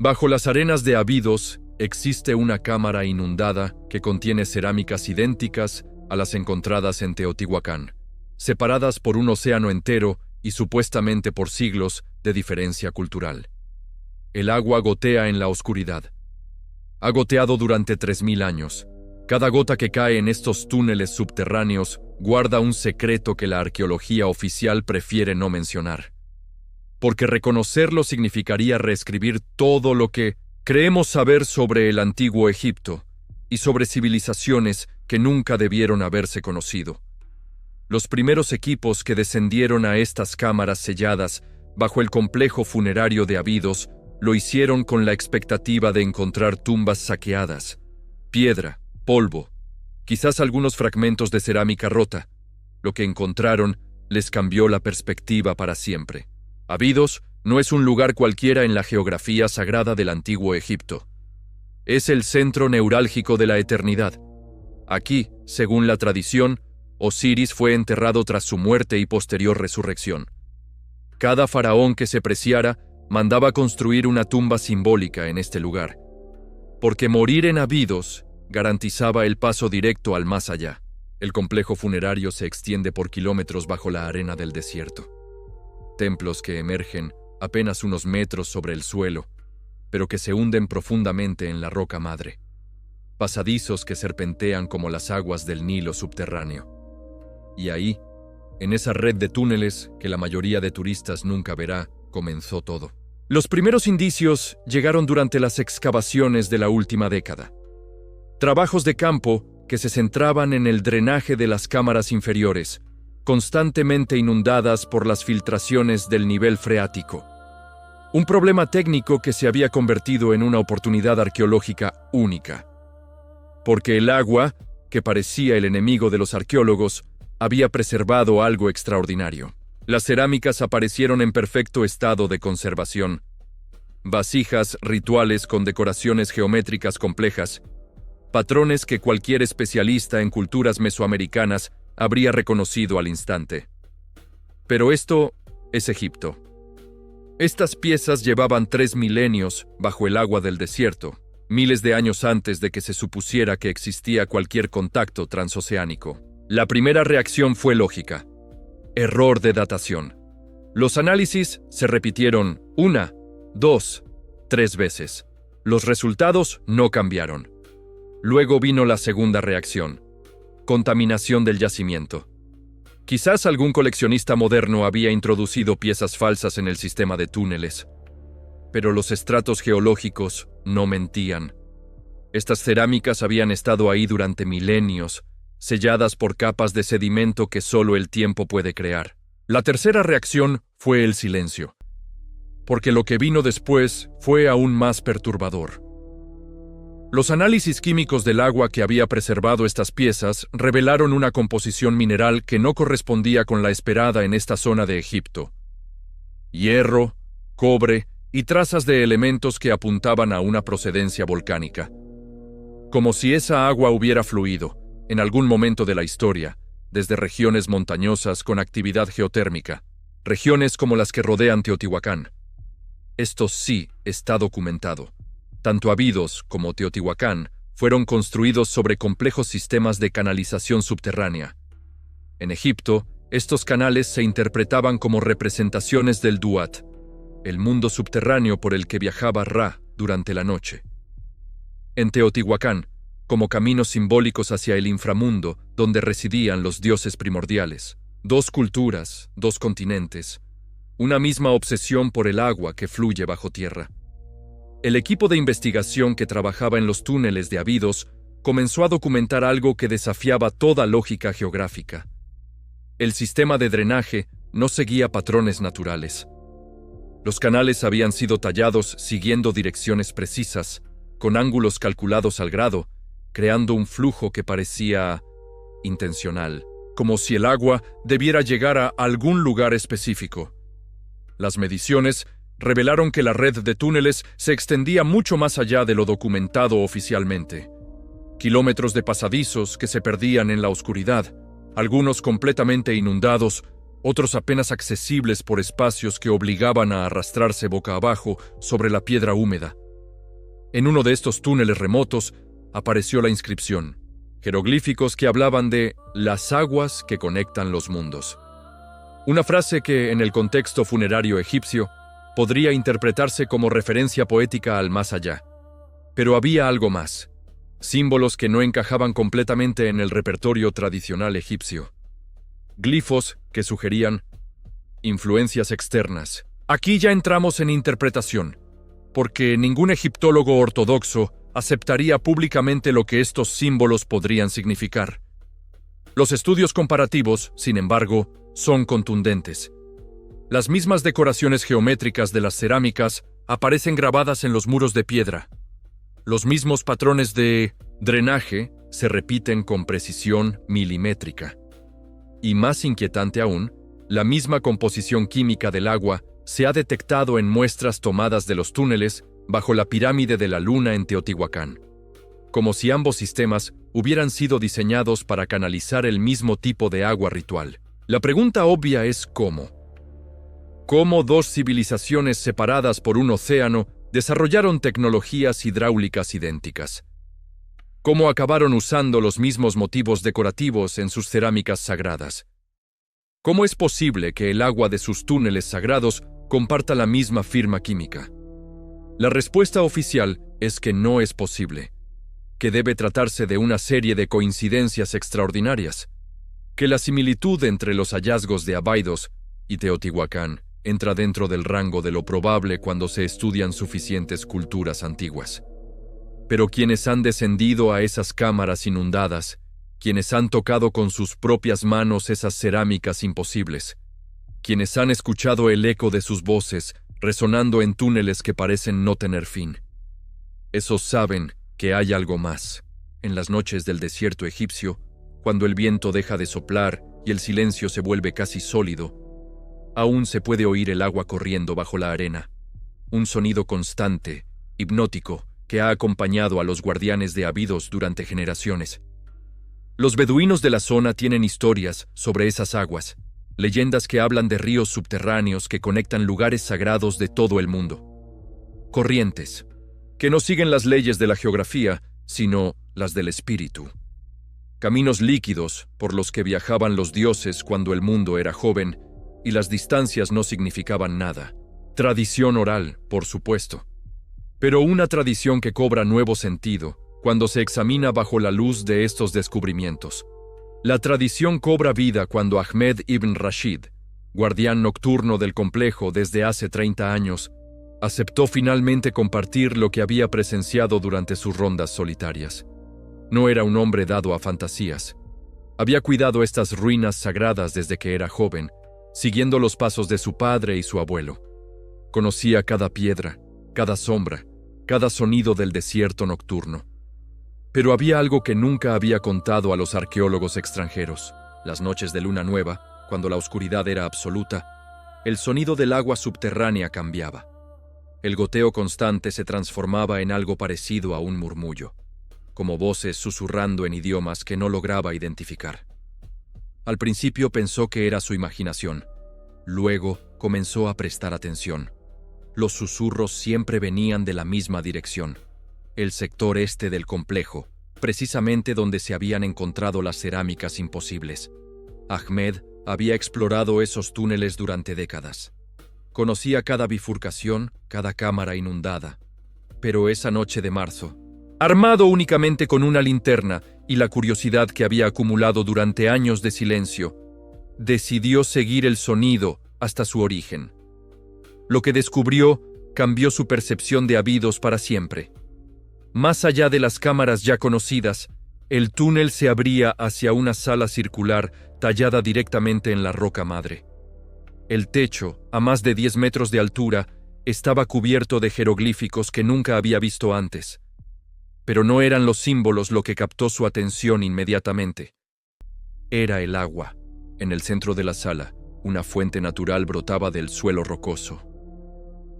Bajo las arenas de Abidos existe una cámara inundada que contiene cerámicas idénticas a las encontradas en Teotihuacán, separadas por un océano entero y supuestamente por siglos de diferencia cultural. El agua gotea en la oscuridad. Ha goteado durante 3000 años. Cada gota que cae en estos túneles subterráneos guarda un secreto que la arqueología oficial prefiere no mencionar. Porque reconocerlo significaría reescribir todo lo que creemos saber sobre el antiguo Egipto y sobre civilizaciones que nunca debieron haberse conocido. Los primeros equipos que descendieron a estas cámaras selladas bajo el complejo funerario de Abidos lo hicieron con la expectativa de encontrar tumbas saqueadas, piedra, polvo, quizás algunos fragmentos de cerámica rota. Lo que encontraron les cambió la perspectiva para siempre. Abidos no es un lugar cualquiera en la geografía sagrada del antiguo Egipto. Es el centro neurálgico de la eternidad. Aquí, según la tradición, Osiris fue enterrado tras su muerte y posterior resurrección. Cada faraón que se preciara mandaba construir una tumba simbólica en este lugar, porque morir en Abidos garantizaba el paso directo al más allá. El complejo funerario se extiende por kilómetros bajo la arena del desierto. Templos que emergen apenas unos metros sobre el suelo, pero que se hunden profundamente en la roca madre. Pasadizos que serpentean como las aguas del Nilo subterráneo. Y ahí, en esa red de túneles que la mayoría de turistas nunca verá, comenzó todo. Los primeros indicios llegaron durante las excavaciones de la última década. Trabajos de campo que se centraban en el drenaje de las cámaras inferiores, constantemente inundadas por las filtraciones del nivel freático. Un problema técnico que se había convertido en una oportunidad arqueológica única. Porque el agua, que parecía el enemigo de los arqueólogos, había preservado algo extraordinario. Las cerámicas aparecieron en perfecto estado de conservación. Vasijas rituales con decoraciones geométricas complejas, patrones que cualquier especialista en culturas mesoamericanas habría reconocido al instante. Pero esto es Egipto. Estas piezas llevaban 3 milenios bajo el agua del desierto, miles de años antes de que se supusiera que existía cualquier contacto transoceánico. La primera reacción fue lógica. Error de datación. Los análisis se repitieron 1, 2, 3 veces. Los resultados no cambiaron. Luego vino la segunda reacción. Contaminación del yacimiento. Quizás algún coleccionista moderno había introducido piezas falsas en el sistema de túneles. Pero los estratos geológicos no mentían. Estas cerámicas habían estado ahí durante milenios, selladas por capas de sedimento que solo el tiempo puede crear. La tercera reacción fue el silencio, porque lo que vino después fue aún más perturbador. Los análisis químicos del agua que había preservado estas piezas revelaron una composición mineral que no correspondía con la esperada en esta zona de Egipto. Hierro, cobre y trazas de elementos que apuntaban a una procedencia volcánica. Como si esa agua hubiera fluido, en algún momento de la historia, desde regiones montañosas con actividad geotérmica, regiones como las que rodean Teotihuacán. Esto sí está documentado. Tanto Abidos como Teotihuacán fueron construidos sobre complejos sistemas de canalización subterránea. En Egipto, estos canales se interpretaban como representaciones del Duat, el mundo subterráneo por el que viajaba Ra durante la noche. En Teotihuacán, como caminos simbólicos hacia el inframundo donde residían los dioses primordiales. 2 culturas, 2 continentes, una misma obsesión por el agua que fluye bajo tierra. El equipo de investigación que trabajaba en los túneles de Abidos comenzó a documentar algo que desafiaba toda lógica geográfica. El sistema de drenaje no seguía patrones naturales. Los canales habían sido tallados siguiendo direcciones precisas, con ángulos calculados al grado, creando un flujo que parecía intencional, como si el agua debiera llegar a algún lugar específico. Las mediciones revelaron que la red de túneles se extendía mucho más allá de lo documentado oficialmente. Kilómetros de pasadizos que se perdían en la oscuridad, algunos completamente inundados, otros apenas accesibles por espacios que obligaban a arrastrarse boca abajo sobre la piedra húmeda. En uno de estos túneles remotos apareció la inscripción, jeroglíficos que hablaban de las aguas que conectan los mundos. Una frase que, en el contexto funerario egipcio, podría interpretarse como referencia poética al más allá. Pero había algo más, símbolos que no encajaban completamente en el repertorio tradicional egipcio. Glifos que sugerían influencias externas. Aquí ya entramos en interpretación, porque ningún egiptólogo ortodoxo aceptaría públicamente lo que estos símbolos podrían significar. Los estudios comparativos, sin embargo, son contundentes. Las mismas decoraciones geométricas de las cerámicas aparecen grabadas en los muros de piedra. Los mismos patrones de drenaje se repiten con precisión milimétrica. Y más inquietante aún, la misma composición química del agua se ha detectado en muestras tomadas de los túneles bajo la pirámide de la Luna en Teotihuacán, como si ambos sistemas hubieran sido diseñados para canalizar el mismo tipo de agua ritual. La pregunta obvia es ¿cómo? ¿Cómo dos civilizaciones separadas por un océano desarrollaron tecnologías hidráulicas idénticas? ¿Cómo acabaron usando los mismos motivos decorativos en sus cerámicas sagradas? ¿Cómo es posible que el agua de sus túneles sagrados comparta la misma firma química? La respuesta oficial es que no es posible, que debe tratarse de una serie de coincidencias extraordinarias, que la similitud entre los hallazgos de Abidos y Teotihuacán entra dentro del rango de lo probable cuando se estudian suficientes culturas antiguas. Pero quienes han descendido a esas cámaras inundadas, quienes han tocado con sus propias manos esas cerámicas imposibles, quienes han escuchado el eco de sus voces resonando en túneles que parecen no tener fin, esos saben que hay algo más. En las noches del desierto egipcio, cuando el viento deja de soplar y el silencio se vuelve casi sólido, aún se puede oír el agua corriendo bajo la arena, un sonido constante, hipnótico, que ha acompañado a los guardianes de Abidos durante generaciones. Los beduinos de la zona tienen historias sobre esas aguas, leyendas que hablan de ríos subterráneos que conectan lugares sagrados de todo el mundo. Corrientes, que no siguen las leyes de la geografía, sino las del espíritu. Caminos líquidos por los que viajaban los dioses cuando el mundo era joven y las distancias no significaban nada. Tradición oral, por supuesto. Pero una tradición que cobra nuevo sentido cuando se examina bajo la luz de estos descubrimientos. La tradición cobra vida cuando Ahmed ibn Rashid, guardián nocturno del complejo desde hace 30 años, aceptó finalmente compartir lo que había presenciado durante sus rondas solitarias. No era un hombre dado a fantasías. Había cuidado estas ruinas sagradas desde que era joven, siguiendo los pasos de su padre y su abuelo. Conocía cada piedra, cada sombra, cada sonido del desierto nocturno. Pero había algo que nunca había contado a los arqueólogos extranjeros. Las noches de luna nueva, cuando la oscuridad era absoluta, el sonido del agua subterránea cambiaba. El goteo constante se transformaba en algo parecido a un murmullo, como voces susurrando en idiomas que no lograba identificar. Al principio pensó que era su imaginación. Luego comenzó a prestar atención. Los susurros siempre venían de la misma dirección, el sector este del complejo, precisamente donde se habían encontrado las cerámicas imposibles. Ahmed había explorado esos túneles durante décadas. Conocía cada bifurcación, cada cámara inundada. Pero esa noche de marzo, armado únicamente con una linterna y la curiosidad que había acumulado durante años de silencio, decidió seguir el sonido hasta su origen. Lo que descubrió cambió su percepción de Abidos para siempre. Más allá de las cámaras ya conocidas, el túnel se abría hacia una sala circular tallada directamente en la roca madre. El techo, a más de 10 metros de altura, estaba cubierto de jeroglíficos que nunca había visto antes. Pero no eran los símbolos lo que captó su atención inmediatamente. Era el agua. En el centro de la sala, una fuente natural brotaba del suelo rocoso.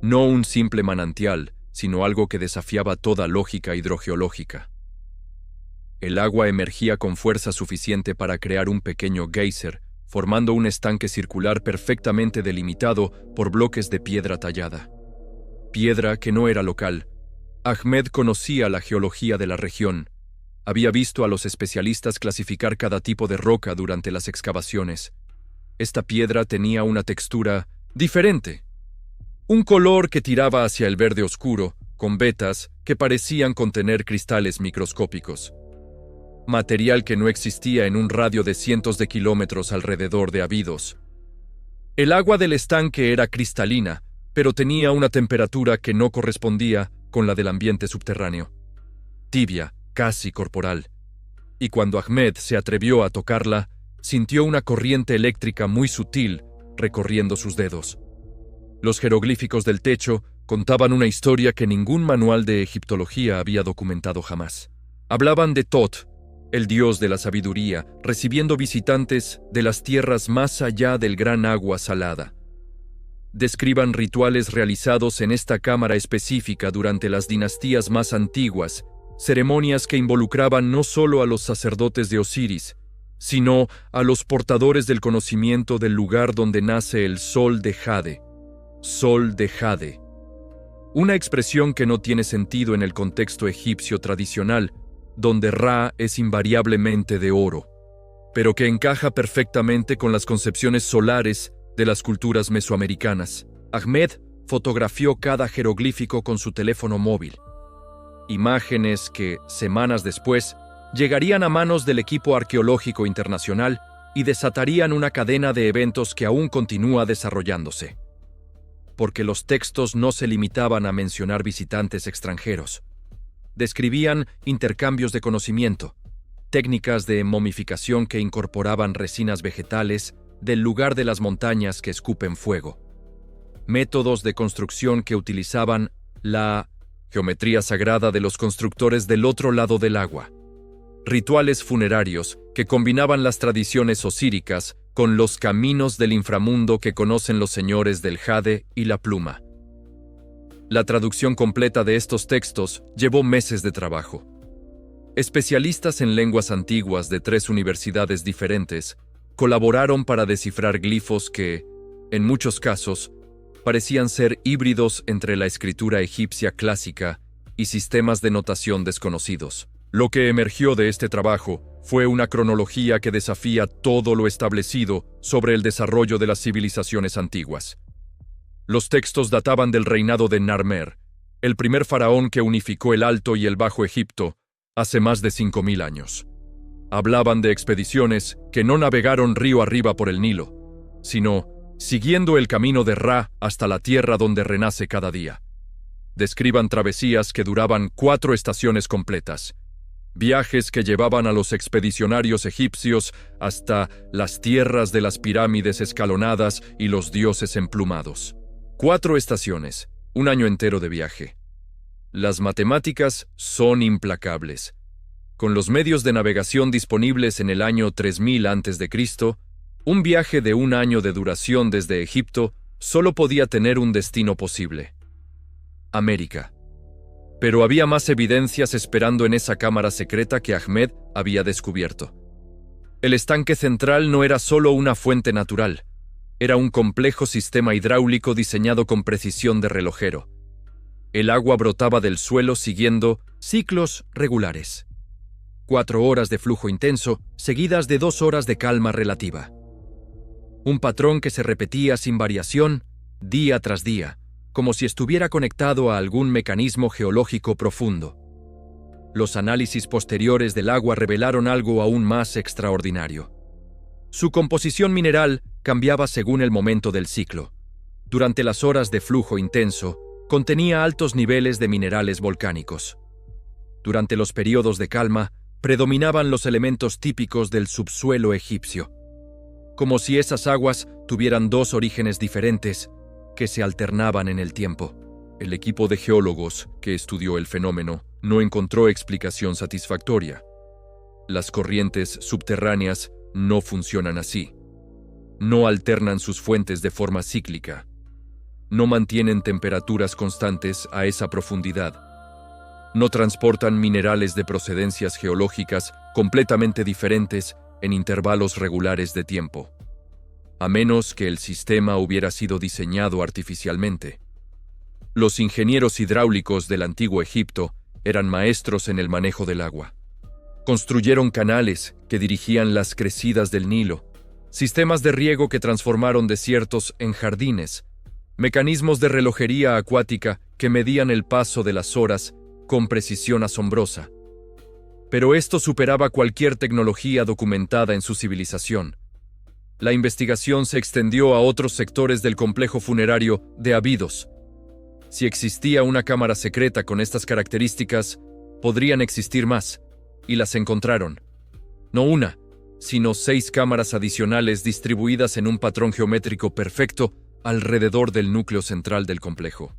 No un simple manantial, sino algo que desafiaba toda lógica hidrogeológica. El agua emergía con fuerza suficiente para crear un pequeño geyser, formando un estanque circular perfectamente delimitado por bloques de piedra tallada. Piedra que no era local, Ahmed conocía la geología de la región. Había visto a los especialistas clasificar cada tipo de roca durante las excavaciones. Esta piedra tenía una textura diferente. Un color que tiraba hacia el verde oscuro, con vetas que parecían contener cristales microscópicos. Material que no existía en un radio de cientos de kilómetros alrededor de Abidos. El agua del estanque era cristalina, pero tenía una temperatura que no correspondía con la del ambiente subterráneo. Tibia, casi corporal. Y cuando Ahmed se atrevió a tocarla, sintió una corriente eléctrica muy sutil recorriendo sus dedos. Los jeroglíficos del techo contaban una historia que ningún manual de egiptología había documentado jamás. Hablaban de Tot, el dios de la sabiduría, recibiendo visitantes de las tierras más allá del gran agua salada. Describan rituales realizados en esta cámara específica durante las dinastías más antiguas, ceremonias que involucraban no solo a los sacerdotes de Osiris, sino a los portadores del conocimiento del lugar donde nace el sol de Jade. Sol de Jade. Una expresión que no tiene sentido en el contexto egipcio tradicional, donde Ra es invariablemente de oro, pero que encaja perfectamente con las concepciones solares de las culturas mesoamericanas. Ahmed fotografió cada jeroglífico con su teléfono móvil. Imágenes que, semanas después, llegarían a manos del equipo arqueológico internacional y desatarían una cadena de eventos que aún continúa desarrollándose. Porque los textos no se limitaban a mencionar visitantes extranjeros. Describían intercambios de conocimiento, técnicas de momificación que incorporaban resinas vegetales del lugar de las montañas que escupen fuego, métodos de construcción que utilizaban la geometría sagrada de los constructores del otro lado del agua, rituales funerarios que combinaban las tradiciones osíricas con los caminos del inframundo que conocen los señores del jade y la pluma. La traducción completa de estos textos llevó meses de trabajo. Especialistas en lenguas antiguas de 3 universidades diferentes colaboraron para descifrar glifos que, en muchos casos, parecían ser híbridos entre la escritura egipcia clásica y sistemas de notación desconocidos. Lo que emergió de este trabajo fue una cronología que desafía todo lo establecido sobre el desarrollo de las civilizaciones antiguas. Los textos databan del reinado de Narmer, el primer faraón que unificó el Alto y el Bajo Egipto hace más de 5000 años. Hablaban de expediciones que no navegaron río arriba por el Nilo, sino siguiendo el camino de Ra hasta la tierra donde renace cada día. Describan travesías que duraban 4 estaciones completas, viajes que llevaban a los expedicionarios egipcios hasta las tierras de las pirámides escalonadas y los dioses emplumados. 4 estaciones, 1 año entero de viaje. Las matemáticas son implacables. Con los medios de navegación disponibles en el año 3000 a.C., un viaje de 1 año de duración desde Egipto solo podía tener un destino posible: América. Pero había más evidencias esperando en esa cámara secreta que Ahmed había descubierto. El estanque central no era solo una fuente natural, era un complejo sistema hidráulico diseñado con precisión de relojero. El agua brotaba del suelo siguiendo ciclos regulares. 4 horas de flujo intenso, seguidas de 2 horas de calma relativa. Un patrón que se repetía sin variación, día tras día, como si estuviera conectado a algún mecanismo geológico profundo. Los análisis posteriores del agua revelaron algo aún más extraordinario. Su composición mineral cambiaba según el momento del ciclo. Durante las horas de flujo intenso, contenía altos niveles de minerales volcánicos. Durante los periodos de calma, predominaban los elementos típicos del subsuelo egipcio, como si esas aguas tuvieran 2 orígenes diferentes que se alternaban en el tiempo. El equipo de geólogos que estudió el fenómeno no encontró explicación satisfactoria. Las corrientes subterráneas no funcionan así. No alternan sus fuentes de forma cíclica. No mantienen temperaturas constantes a esa profundidad. No transportan minerales de procedencias geológicas completamente diferentes en intervalos regulares de tiempo, a menos que el sistema hubiera sido diseñado artificialmente. Los ingenieros hidráulicos del antiguo Egipto eran maestros en el manejo del agua. Construyeron canales que dirigían las crecidas del Nilo, sistemas de riego que transformaron desiertos en jardines, mecanismos de relojería acuática que medían el paso de las horas con precisión asombrosa. Pero esto superaba cualquier tecnología documentada en su civilización. La investigación se extendió a otros sectores del complejo funerario de Abidos. Si existía una cámara secreta con estas características, podrían existir más, y las encontraron. No una, sino 6 cámaras adicionales distribuidas en un patrón geométrico perfecto alrededor del núcleo central del complejo.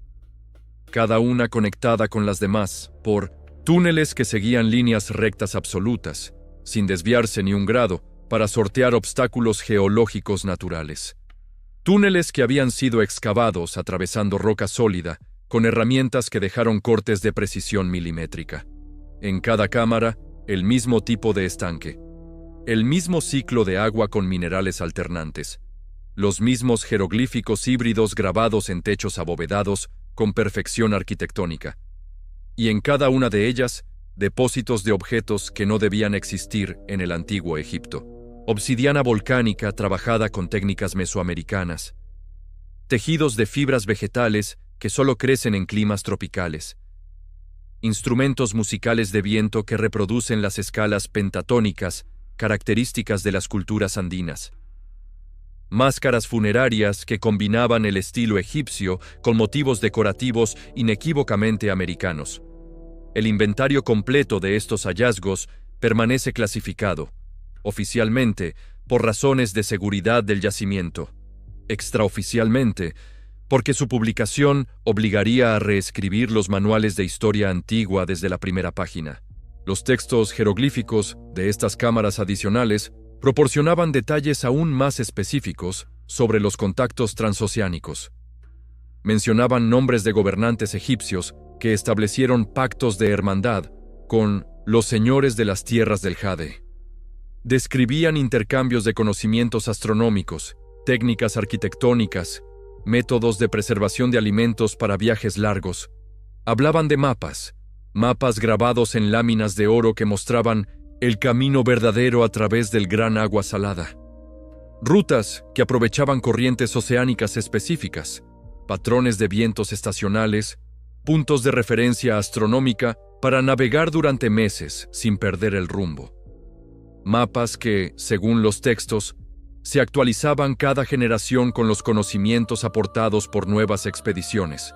Cada una conectada con las demás por túneles que seguían líneas rectas absolutas, sin desviarse ni un grado, para sortear obstáculos geológicos naturales. Túneles que habían sido excavados atravesando roca sólida, con herramientas que dejaron cortes de precisión milimétrica. En cada cámara, el mismo tipo de estanque, el mismo ciclo de agua con minerales alternantes, los mismos jeroglíficos híbridos grabados en techos abovedados con perfección arquitectónica. Y en cada una de ellas, depósitos de objetos que no debían existir en el antiguo Egipto. Obsidiana volcánica trabajada con técnicas mesoamericanas. Tejidos de fibras vegetales que solo crecen en climas tropicales. Instrumentos musicales de viento que reproducen las escalas pentatónicas características de las culturas andinas. Máscaras funerarias que combinaban el estilo egipcio con motivos decorativos inequívocamente americanos. El inventario completo de estos hallazgos permanece clasificado, oficialmente, por razones de seguridad del yacimiento, extraoficialmente, porque su publicación obligaría a reescribir los manuales de historia antigua desde la primera página. Los textos jeroglíficos de estas cámaras adicionales proporcionaban detalles aún más específicos sobre los contactos transoceánicos. Mencionaban nombres de gobernantes egipcios que establecieron pactos de hermandad con los señores de las tierras del Jade. Describían intercambios de conocimientos astronómicos, técnicas arquitectónicas, métodos de preservación de alimentos para viajes largos. Hablaban de mapas grabados en láminas de oro que mostraban el camino verdadero a través del gran agua salada. Rutas que aprovechaban corrientes oceánicas específicas, patrones de vientos estacionales, puntos de referencia astronómica para navegar durante meses sin perder el rumbo. Mapas que, según los textos, se actualizaban cada generación con los conocimientos aportados por nuevas expediciones.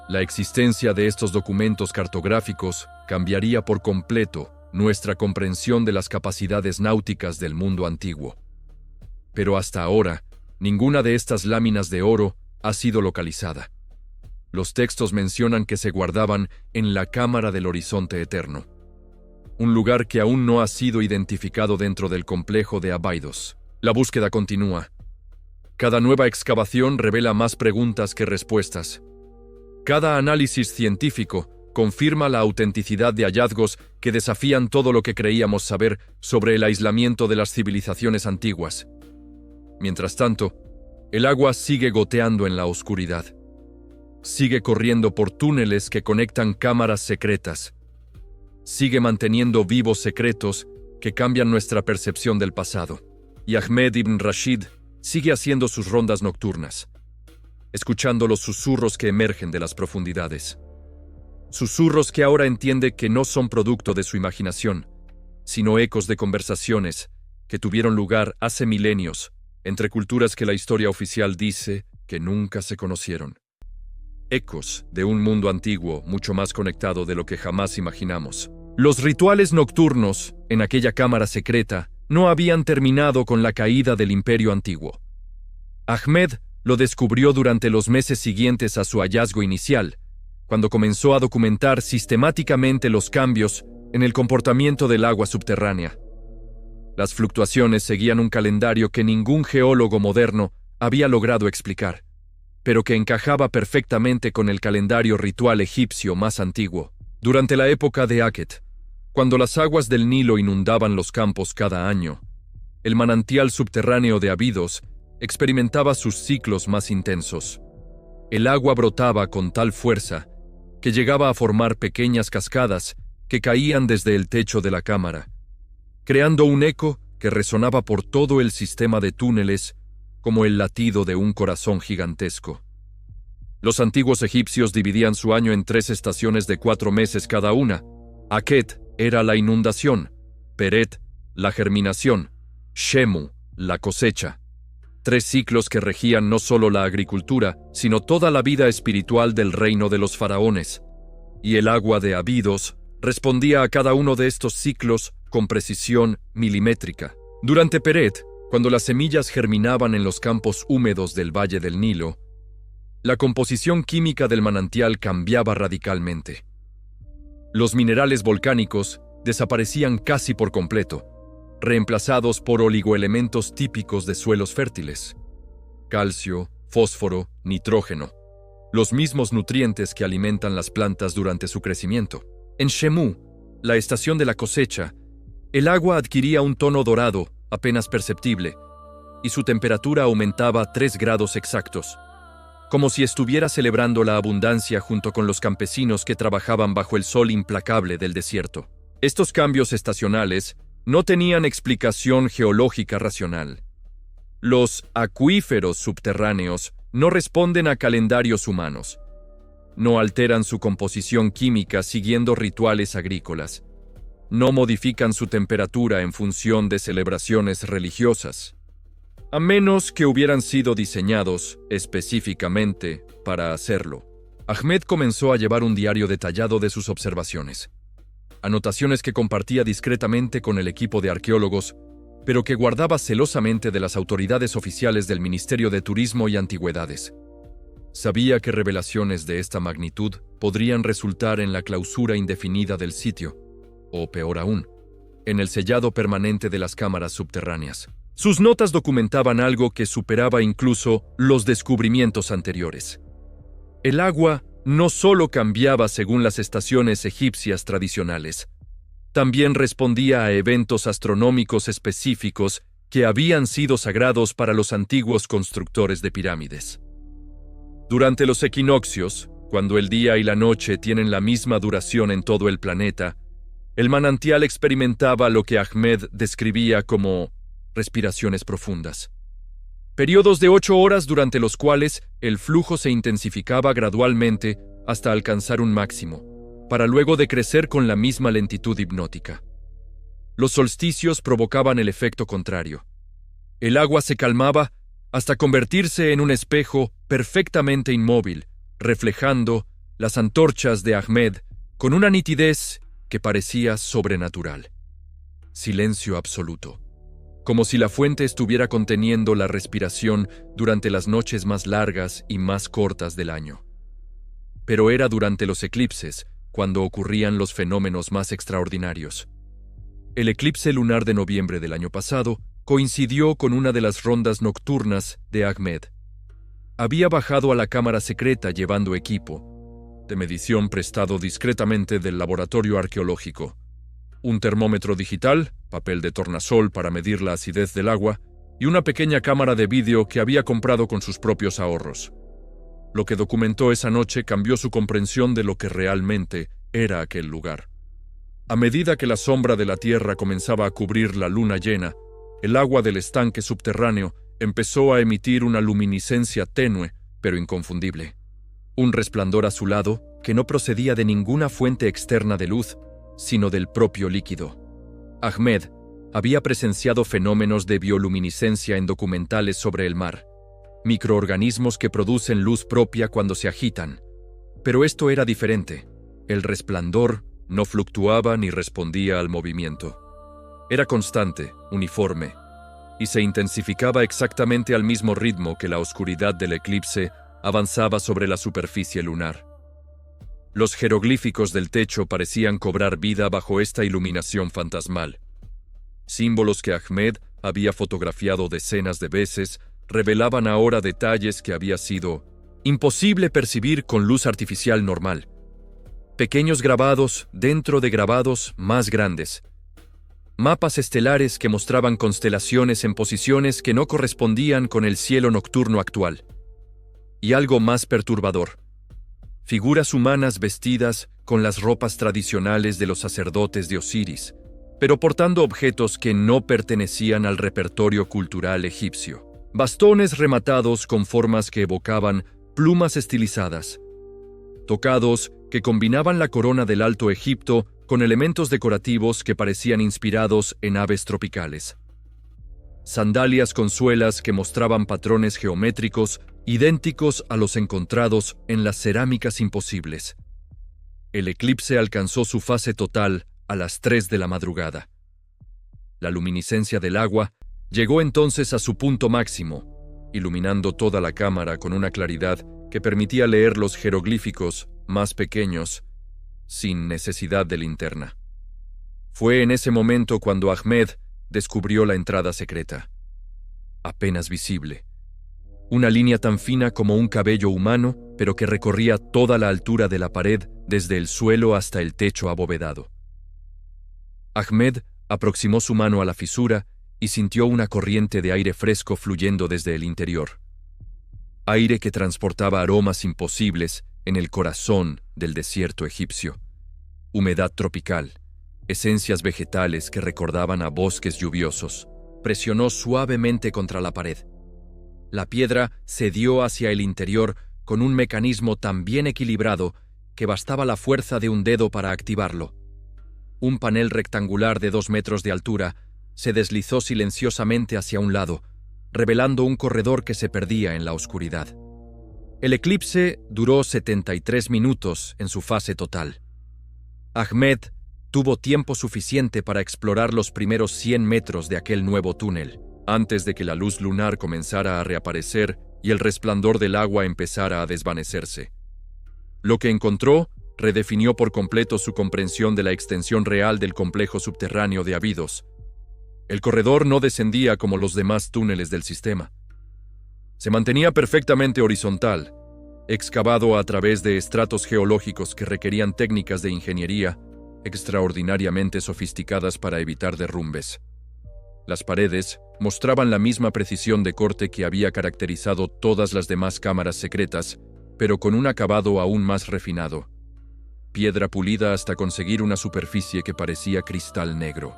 La existencia de estos documentos cartográficos cambiaría por completo nuestra comprensión de las capacidades náuticas del mundo antiguo. Pero hasta ahora, ninguna de estas láminas de oro ha sido localizada. Los textos mencionan que se guardaban en la Cámara del Horizonte Eterno, un lugar que aún no ha sido identificado dentro del complejo de Abidos. La búsqueda continúa. Cada nueva excavación revela más preguntas que respuestas. Cada análisis científico confirma la autenticidad de hallazgos que desafían todo lo que creíamos saber sobre el aislamiento de las civilizaciones antiguas. Mientras tanto, el agua sigue goteando en la oscuridad. Sigue corriendo por túneles que conectan cámaras secretas. Sigue manteniendo vivos secretos que cambian nuestra percepción del pasado. Y Ahmed ibn Rashid sigue haciendo sus rondas nocturnas, escuchando los susurros que emergen de las profundidades. Susurros que ahora entiende que no son producto de su imaginación, sino ecos de conversaciones que tuvieron lugar hace milenios entre culturas que la historia oficial dice que nunca se conocieron. Ecos de un mundo antiguo mucho más conectado de lo que jamás imaginamos. Los rituales nocturnos en aquella cámara secreta no habían terminado con la caída del Imperio Antiguo. Ahmed lo descubrió durante los meses siguientes a su hallazgo inicial, cuando comenzó a documentar sistemáticamente los cambios en el comportamiento del agua subterránea. Las fluctuaciones seguían un calendario que ningún geólogo moderno había logrado explicar, pero que encajaba perfectamente con el calendario ritual egipcio más antiguo. Durante la época de Akhet, cuando las aguas del Nilo inundaban los campos cada año, el manantial subterráneo de Abidos experimentaba sus ciclos más intensos. El agua brotaba con tal fuerza que llegaba a formar pequeñas cascadas que caían desde el techo de la cámara, creando un eco que resonaba por todo el sistema de túneles como el latido de un corazón gigantesco. Los antiguos egipcios dividían su año en 3 estaciones de 4 meses cada una. Akhet era la inundación, Peret, la germinación, Shemu, la cosecha. 3 ciclos que regían no solo la agricultura, sino toda la vida espiritual del reino de los faraones. Y el agua de Abidos respondía a cada uno de estos ciclos con precisión milimétrica. Durante Peret, cuando las semillas germinaban en los campos húmedos del valle del Nilo, la composición química del manantial cambiaba radicalmente. Los minerales volcánicos desaparecían casi por completo, reemplazados por oligoelementos típicos de suelos fértiles: calcio, fósforo, nitrógeno, los mismos nutrientes que alimentan las plantas durante su crecimiento. En Shemu, la estación de la cosecha, el agua adquiría un tono dorado apenas perceptible, y su temperatura aumentaba a 3 grados exactos, como si estuviera celebrando la abundancia junto con los campesinos que trabajaban bajo el sol implacable del desierto. Estos cambios estacionales no tenían explicación geológica racional. Los acuíferos subterráneos no responden a calendarios humanos. No alteran su composición química siguiendo rituales agrícolas. No modifican su temperatura en función de celebraciones religiosas, a menos que hubieran sido diseñados específicamente para hacerlo. Ahmed comenzó a llevar un diario detallado de sus observaciones, anotaciones que compartía discretamente con el equipo de arqueólogos, pero que guardaba celosamente de las autoridades oficiales del Ministerio de Turismo y Antigüedades. Sabía que revelaciones de esta magnitud podrían resultar en la clausura indefinida del sitio, o peor aún, en el sellado permanente de las cámaras subterráneas. Sus notas documentaban algo que superaba incluso los descubrimientos anteriores. El agua no solo cambiaba según las estaciones egipcias tradicionales, también respondía a eventos astronómicos específicos que habían sido sagrados para los antiguos constructores de pirámides. Durante los equinoccios, cuando el día y la noche tienen la misma duración en todo el planeta, el manantial experimentaba lo que Ahmed describía como respiraciones profundas. Periodos de 8 horas durante los cuales el flujo se intensificaba gradualmente hasta alcanzar un máximo, para luego decrecer con la misma lentitud hipnótica. Los solsticios provocaban el efecto contrario. El agua se calmaba hasta convertirse en un espejo perfectamente inmóvil, reflejando las antorchas de Ahmed con una nitidez que parecía sobrenatural. Silencio absoluto, como si la fuente estuviera conteniendo la respiración durante las noches más largas y más cortas del año. Pero era durante los eclipses cuando ocurrían los fenómenos más extraordinarios. El eclipse lunar de noviembre del año pasado coincidió con una de las rondas nocturnas de Ahmed. Había bajado a la cámara secreta llevando equipo de medición prestado discretamente del laboratorio arqueológico, un termómetro digital, papel de tornasol para medir la acidez del agua y una pequeña cámara de vídeo que había comprado con sus propios ahorros. Lo que documentó esa noche cambió su comprensión de lo que realmente era aquel lugar. A medida que la sombra de la Tierra comenzaba a cubrir la luna llena, el agua del estanque subterráneo empezó a emitir una luminiscencia tenue, pero inconfundible. Un resplandor azulado que no procedía de ninguna fuente externa de luz, sino del propio líquido. Ahmed había presenciado fenómenos de bioluminiscencia en documentales sobre el mar, microorganismos que producen luz propia cuando se agitan. Pero esto era diferente. El resplandor no fluctuaba ni respondía al movimiento. Era constante, uniforme, y se intensificaba exactamente al mismo ritmo que la oscuridad del eclipse avanzaba sobre la superficie lunar. Los jeroglíficos del techo parecían cobrar vida bajo esta iluminación fantasmal. Símbolos que Ahmed había fotografiado decenas de veces revelaban ahora detalles que había sido imposible percibir con luz artificial normal. Pequeños grabados dentro de grabados más grandes. Mapas estelares que mostraban constelaciones en posiciones que no correspondían con el cielo nocturno actual. Y algo más perturbador: figuras humanas vestidas con las ropas tradicionales de los sacerdotes de Osiris, pero portando objetos que no pertenecían al repertorio cultural egipcio. Bastones rematados con formas que evocaban plumas estilizadas, tocados que combinaban la corona del Alto Egipto con elementos decorativos que parecían inspirados en aves tropicales. Sandalias con suelas que mostraban patrones geométricos idénticos a los encontrados en las cerámicas imposibles. El eclipse alcanzó su fase total a las 3 de la madrugada. La luminiscencia del agua llegó entonces a su punto máximo, iluminando toda la cámara con una claridad que permitía leer los jeroglíficos más pequeños sin necesidad de linterna. Fue en ese momento cuando Ahmed descubrió la entrada secreta. Apenas visible. Una línea tan fina como un cabello humano, pero que recorría toda la altura de la pared desde el suelo hasta el techo abovedado. Ahmed aproximó su mano a la fisura y sintió una corriente de aire fresco fluyendo desde el interior. Aire que transportaba aromas imposibles en el corazón del desierto egipcio. Humedad tropical, esencias vegetales que recordaban a bosques lluviosos. Presionó suavemente contra la pared. La piedra cedió hacia el interior con un mecanismo tan bien equilibrado que bastaba la fuerza de un dedo para activarlo. Un panel rectangular de 2 metros de altura se deslizó silenciosamente hacia un lado, revelando un corredor que se perdía en la oscuridad. El eclipse duró 73 minutos en su fase total. Ahmed tuvo tiempo suficiente para explorar los primeros 100 metros de aquel nuevo túnel, antes de que la luz lunar comenzara a reaparecer y el resplandor del agua empezara a desvanecerse. Lo que encontró redefinió por completo su comprensión de la extensión real del complejo subterráneo de Abidos. El corredor no descendía como los demás túneles del sistema. Se mantenía perfectamente horizontal, excavado a través de estratos geológicos que requerían técnicas de ingeniería extraordinariamente sofisticadas para evitar derrumbes. Las paredes mostraban la misma precisión de corte que había caracterizado todas las demás cámaras secretas, pero con un acabado aún más refinado. Piedra pulida hasta conseguir una superficie que parecía cristal negro.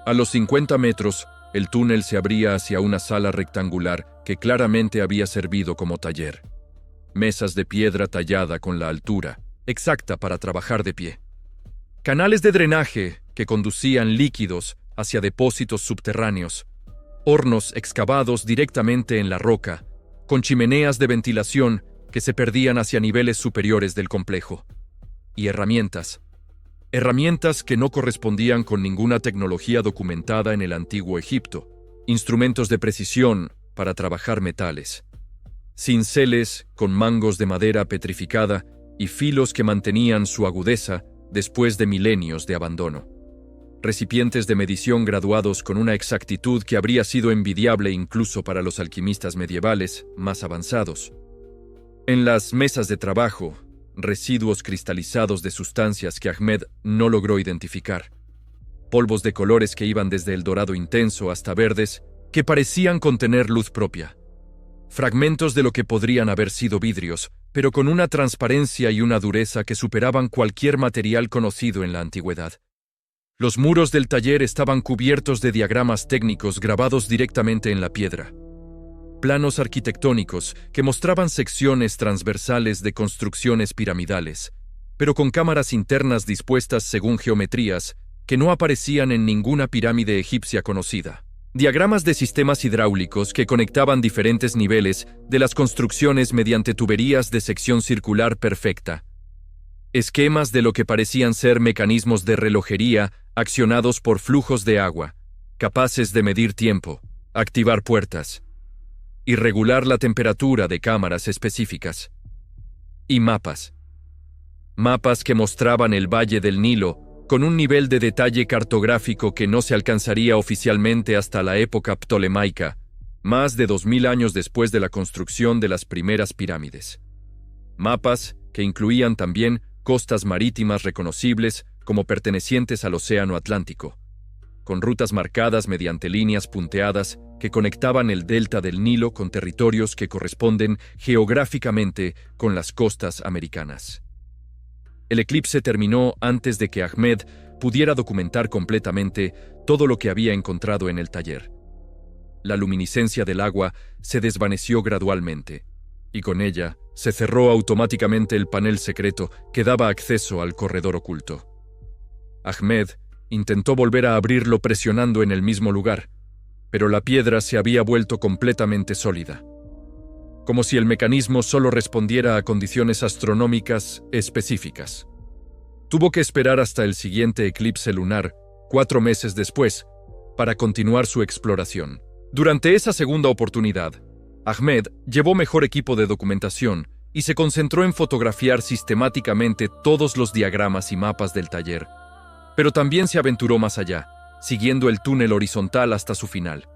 A los 50 metros, el túnel se abría hacia una sala rectangular que claramente había servido como taller. Mesas de piedra tallada con la altura exacta para trabajar de pie. Canales de drenaje que conducían líquidos hacia depósitos subterráneos. Hornos excavados directamente en la roca, con chimeneas de ventilación que se perdían hacia niveles superiores del complejo. Y herramientas. Herramientas que no correspondían con ninguna tecnología documentada en el antiguo Egipto. Instrumentos de precisión para trabajar metales. Cinceles con mangos de madera petrificada y filos que mantenían su agudeza después de milenios de abandono. Recipientes de medición graduados con una exactitud que habría sido envidiable incluso para los alquimistas medievales más avanzados. En las mesas de trabajo, residuos cristalizados de sustancias que Ahmed no logró identificar. Polvos de colores que iban desde el dorado intenso hasta verdes que parecían contener luz propia. Fragmentos de lo que podrían haber sido vidrios, pero con una transparencia y una dureza que superaban cualquier material conocido en la antigüedad. Los muros del taller estaban cubiertos de diagramas técnicos grabados directamente en la piedra. Planos arquitectónicos que mostraban secciones transversales de construcciones piramidales, pero con cámaras internas dispuestas según geometrías que no aparecían en ninguna pirámide egipcia conocida. Diagramas de sistemas hidráulicos que conectaban diferentes niveles de las construcciones mediante tuberías de sección circular perfecta. Esquemas de lo que parecían ser mecanismos de relojería accionados por flujos de agua, capaces de medir tiempo, activar puertas y regular la temperatura de cámaras específicas. Y mapas. Mapas que mostraban el Valle del Nilo con un nivel de detalle cartográfico que no se alcanzaría oficialmente hasta la época ptolemaica, más de 2000 años después de la construcción de las primeras pirámides. Mapas que incluían también costas marítimas reconocibles como pertenecientes al Océano Atlántico. con rutas marcadas mediante líneas punteadas que conectaban el delta del Nilo con territorios que corresponden geográficamente con las costas americanas. El eclipse terminó antes de que Ahmed pudiera documentar completamente todo lo que había encontrado en el taller. La luminiscencia del agua se desvaneció gradualmente, y con ella se cerró automáticamente el panel secreto que daba acceso al corredor oculto. Ahmed intentó volver a abrirlo presionando en el mismo lugar, pero la piedra se había vuelto completamente sólida, como si el mecanismo solo respondiera a condiciones astronómicas específicas. Tuvo que esperar hasta el siguiente eclipse lunar, 4 meses después, para continuar su exploración. Durante esa segunda oportunidad, Ahmed llevó mejor equipo de documentación y se concentró en fotografiar sistemáticamente todos los diagramas y mapas del taller, pero también se aventuró más allá, siguiendo el túnel horizontal hasta su final.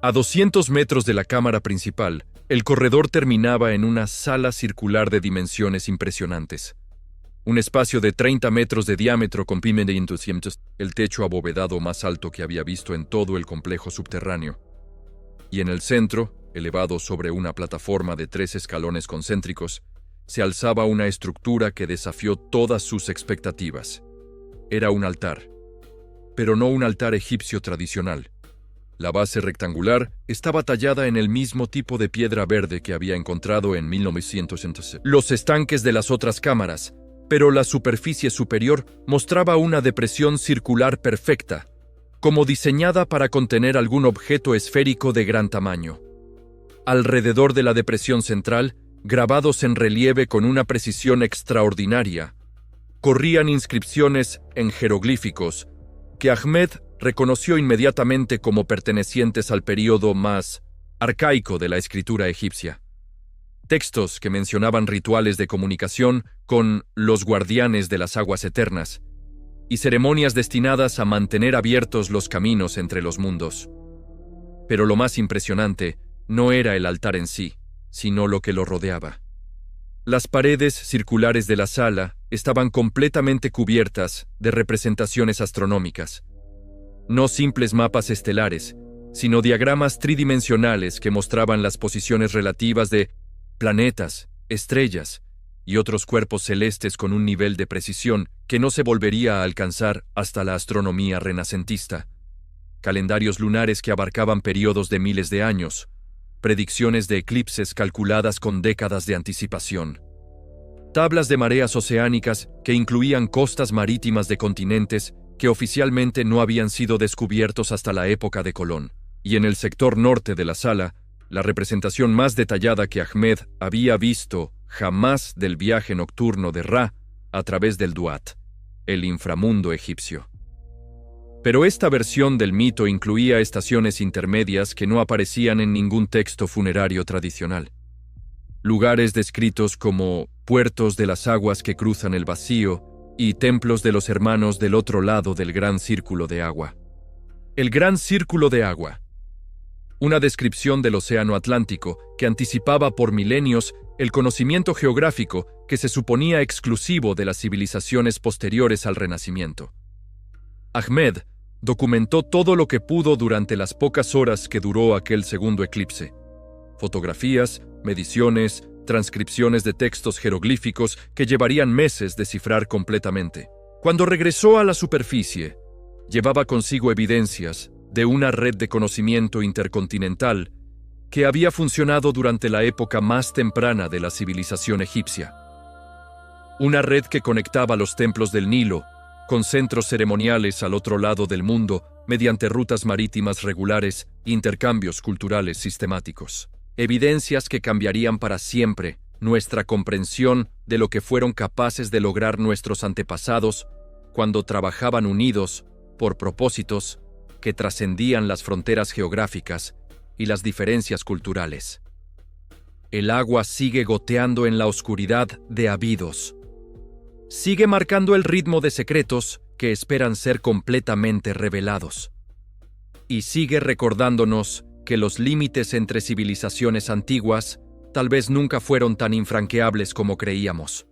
A 200 metros de la cámara principal, el corredor terminaba en una sala circular de dimensiones impresionantes. Un espacio de 30 metros de diámetro con pavimento, el techo abovedado más alto que había visto en todo el complejo subterráneo. Y en el centro, elevado sobre una plataforma de 3 escalones concéntricos, se alzaba una estructura que desafió todas sus expectativas. Era un altar, pero no un altar egipcio tradicional. La base rectangular estaba tallada en el mismo tipo de piedra verde que había encontrado en 1900. Los estanques de las otras cámaras, pero la superficie superior mostraba una depresión circular perfecta, como diseñada para contener algún objeto esférico de gran tamaño. Alrededor de la depresión central, grabados en relieve con una precisión extraordinaria, corrían inscripciones en jeroglíficos que Ahmed reconoció inmediatamente como pertenecientes al período más arcaico de la escritura egipcia. Textos que mencionaban rituales de comunicación con los guardianes de las aguas eternas y ceremonias destinadas a mantener abiertos los caminos entre los mundos. Pero lo más impresionante no era el altar en sí, sino lo que lo rodeaba. Las paredes circulares de la sala estaban completamente cubiertas de representaciones astronómicas. No simples mapas estelares, sino diagramas tridimensionales que mostraban las posiciones relativas de planetas, estrellas y otros cuerpos celestes con un nivel de precisión que no se volvería a alcanzar hasta la astronomía renacentista. Calendarios lunares que abarcaban periodos de miles de años, predicciones de eclipses calculadas con décadas de anticipación, tablas de mareas oceánicas que incluían costas marítimas de continentes que oficialmente no habían sido descubiertos hasta la época de Colón, y en el sector norte de la sala, la representación más detallada que Ahmed había visto jamás del viaje nocturno de Ra a través del Duat, el inframundo egipcio. Pero esta versión del mito incluía estaciones intermedias que no aparecían en ningún texto funerario tradicional. Lugares descritos como puertos de las aguas que cruzan el vacío y templos de los hermanos del otro lado del Gran Círculo de Agua. El Gran Círculo de Agua. Una descripción del Océano Atlántico que anticipaba por milenios el conocimiento geográfico que se suponía exclusivo de las civilizaciones posteriores al Renacimiento. Ahmed documentó todo lo que pudo durante las pocas horas que duró aquel segundo eclipse. Fotografías, mediciones, transcripciones de textos jeroglíficos que llevarían meses descifrar completamente. Cuando regresó a la superficie, llevaba consigo evidencias de una red de conocimiento intercontinental que había funcionado durante la época más temprana de la civilización egipcia. Una red que conectaba los templos del Nilo con centros ceremoniales al otro lado del mundo mediante rutas marítimas regulares e intercambios culturales sistemáticos. Evidencias que cambiarían para siempre nuestra comprensión de lo que fueron capaces de lograr nuestros antepasados cuando trabajaban unidos por propósitos que trascendían las fronteras geográficas y las diferencias culturales. El agua sigue goteando en la oscuridad de Abidos. Sigue marcando el ritmo de secretos que esperan ser completamente revelados. Y sigue recordándonos que los límites entre civilizaciones antiguas tal vez nunca fueron tan infranqueables como creíamos.